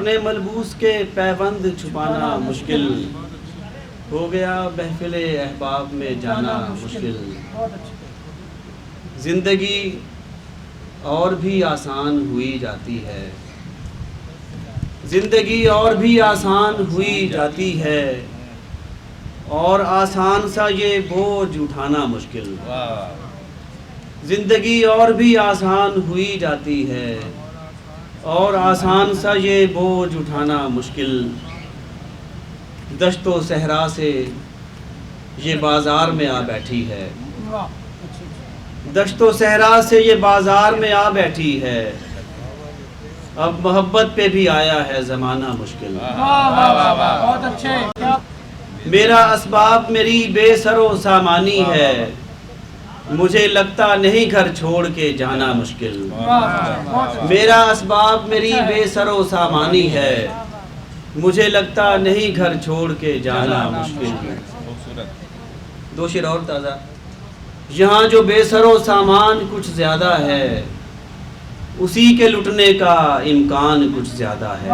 اپنے ملبوس کے پیوند چھپانا مشکل ہو گیا، محفل احباب میں جانا مشکل۔ زندگی اور بھی آسان ہوئی جاتی ہے، زندگی اور بھی آسان ہوئی جاتی ہے، اور آسان سا یہ بوجھ اٹھانا مشکل۔ زندگی اور بھی آسان ہوئی جاتی ہے، اور آسان سا یہ بوجھ اٹھانا مشکل۔ دشت و صحرا سے یہ بازار میں آ بیٹھی ہے، دشت و صحرا سے یہ بازار میں آ بیٹھی ہے، اب محبت پہ بھی آیا ہے زمانہ مشکل۔ بہت اچھے۔ میرا اسباب میری بے سر و سامانی ہے، مجھے لگتا نہیں گھر چھوڑ کے جانا مشکل۔ میرا اسباب میری بے سر و سامانی ہے، مجھے لگتا نہیں گھر چھوڑ کے جانا مشکل۔ دو شعر اور تازہ۔ یہاں جو بے سر و سامان کچھ زیادہ ہے، اسی کے لٹنے کا امکان کچھ زیادہ ہے۔